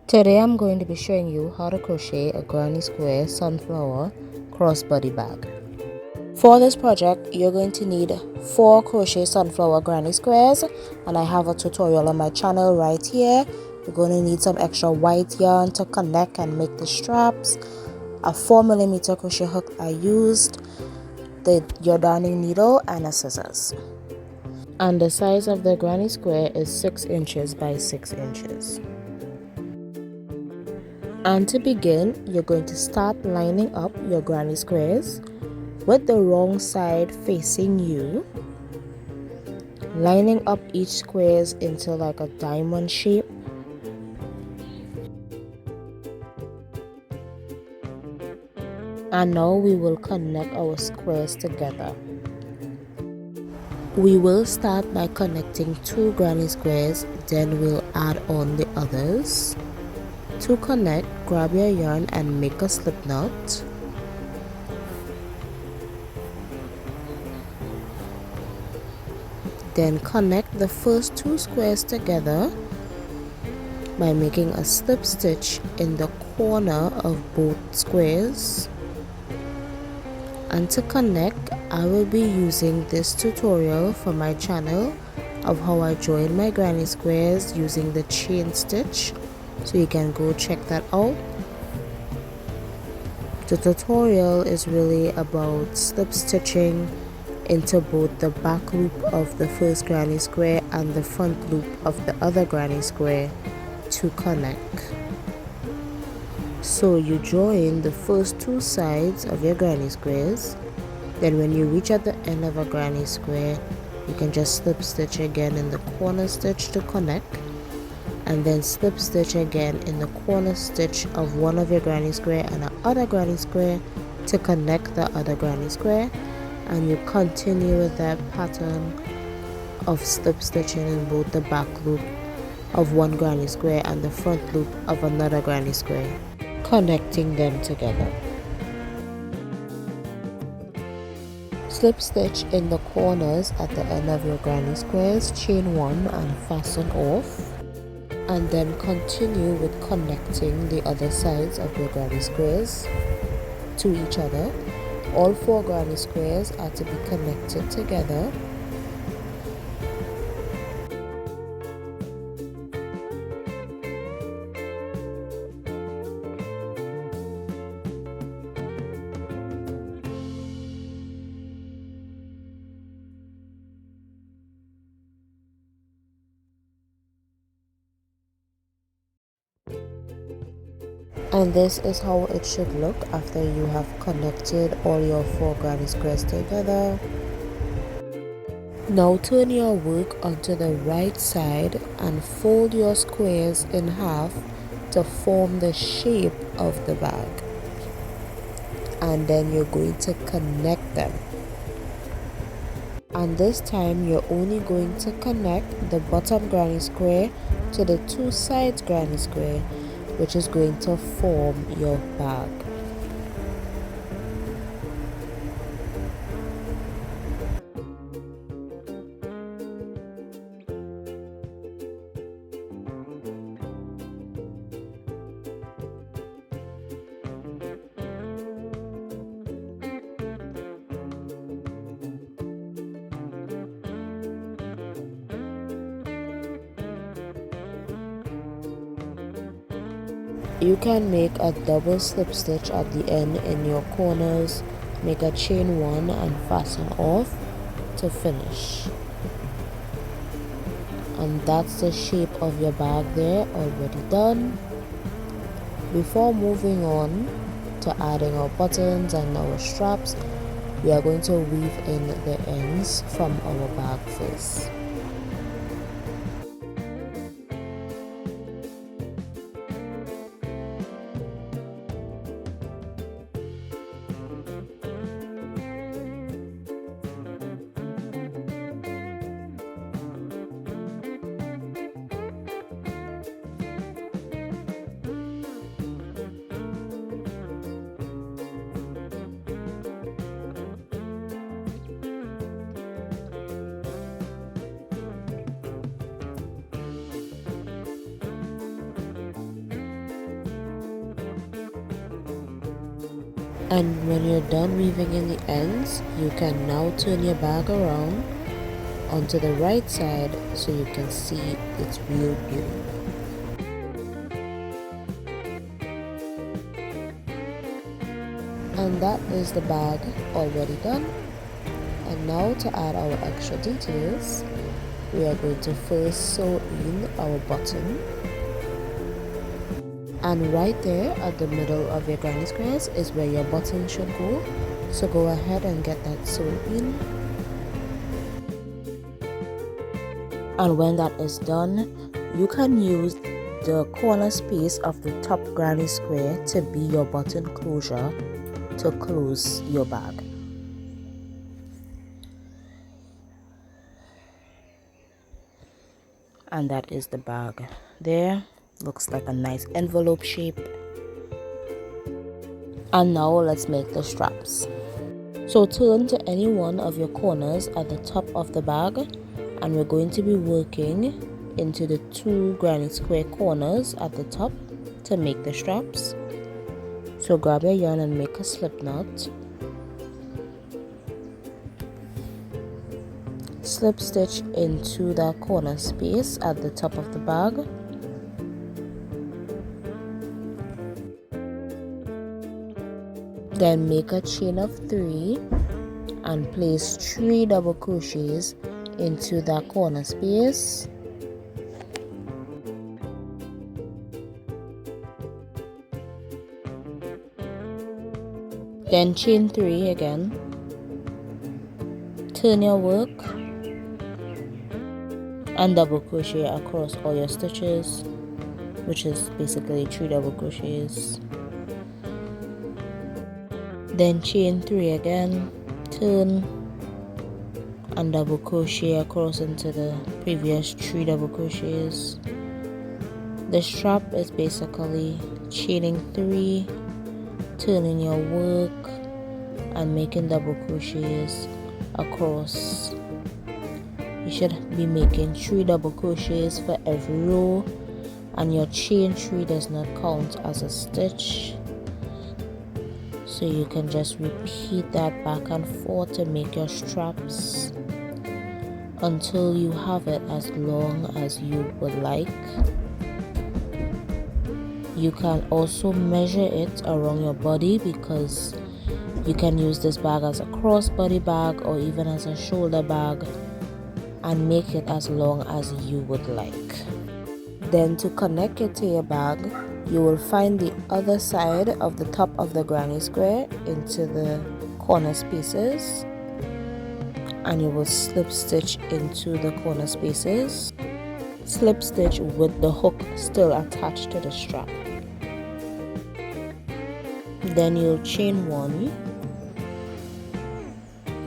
Today I'm going to be showing you how to crochet a granny square sunflower crossbody bag. For this project you're going to need 4 crochet sunflower granny squares, and I have a tutorial on my channel right here. You're going to need some extra white yarn to connect and make the straps, a 4mm crochet hook I used, your darning needle, and a scissors. And the size of the granny square is 6 inches by 6 inches. And to begin, you're going to start lining up your granny squares with the wrong side facing you, lining up each squares into like a diamond shape. And now we will connect our squares together. We will start by connecting 2 granny squares, then we'll add on the others. To connect, grab your yarn and make a slip knot. Then connect the first 2 squares together by making a slip stitch in the corner of both squares. And to connect, I will be using this tutorial from my channel of how I join my granny squares using the chain stitch, so you can go check that out. The tutorial is really about slip stitching into both the back loop of the first granny square and the front loop of the other granny square to connect. So you join the first 2 sides of your granny squares, then when you reach at the end of a granny square you can just slip stitch again in the corner stitch to connect, and then slip stitch again in the corner stitch of one of your granny square and the other granny square to connect the other granny square. And you continue with that pattern of slip stitching in both the back loop of one granny square and the front loop of another granny square, connecting them together. Slip stitch in the corners at the end of your granny squares, chain 1 and fasten off, and then continue with connecting the other sides of your granny squares to each other. All 4 granny squares are to be connected together. And this is how it should look after you have connected all your 4 granny squares together. Now turn your work onto the right side and fold your squares in half to form the shape of the bag. And then you're going to connect them. And this time you're only going to connect the bottom granny square to the 2 sides granny square, which is going to form your bag. You can make a double slip stitch at the end in your corners, make a chain 1 and fasten off to finish. And that's the shape of your bag there, already done. Before moving on to adding our buttons and our straps, we are going to weave in the ends from our bag first. And when you're done weaving in the ends, you can now turn your bag around onto the right side so you can see its real beauty. And that is the bag already done. And now to add our extra details, we are going to first sew in our button. And right there at the middle of your granny squares is where your button should go. So go ahead and get that sewn in. And when that is done, you can use the corner space of the top granny square to be your button closure to close your bag. And that is the bag there. Looks like a nice envelope shape. And now let's make the straps. So turn to any one of your corners at the top of the bag, and we're going to be working into the 2 granny square corners at the top to make the straps. So grab your yarn and make a slip knot. Slip stitch into that corner space at the top of the bag. Then make a chain of 3 and place 3 double crochets into that corner space. Then chain 3 again. Turn your work and double crochet across all your stitches, which is basically 3 double crochets. Then chain 3 again, turn and double crochet across into the previous 3 double crochets. The strap is basically chaining 3, turning your work and making double crochets across. You should be making 3 double crochets for every row, and your chain 3 does not count as a stitch. So you can just repeat that back and forth to make your straps until you have it as long as you would like. You can also measure it around your body, because you can use this bag as a crossbody bag or even as a shoulder bag, and make it as long as you would like. Then to connect it to your bag, you will find the other side of the top of the granny square into the corner spaces, and you will slip stitch into the corner spaces. Slip stitch with the hook still attached to the strap. Then you'll chain 1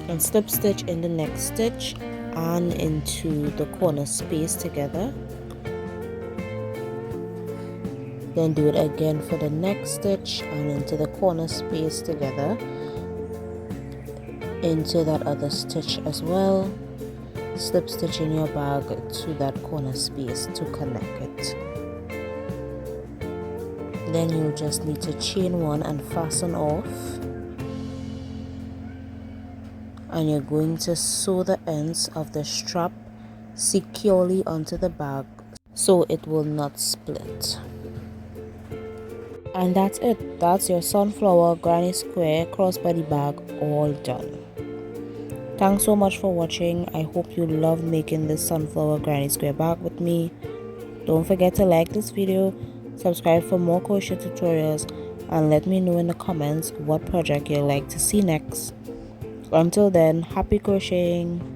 and slip stitch in the next stitch and into the corner space together. Then do it again for the next stitch and into the corner space together, into that other stitch as well. Slip stitch in your bag to that corner space to connect it. Then you'll just need to chain 1 and fasten off, and you're going to sew the ends of the strap securely onto the bag so it will not split. And that's it. That's your sunflower granny square crossbody bag all done. Thanks so much for watching. I hope you loved making this sunflower granny square bag with me. Don't forget to like this video, subscribe for more crochet tutorials, and let me know in the comments what project you'd like to see next. Until then, happy crocheting!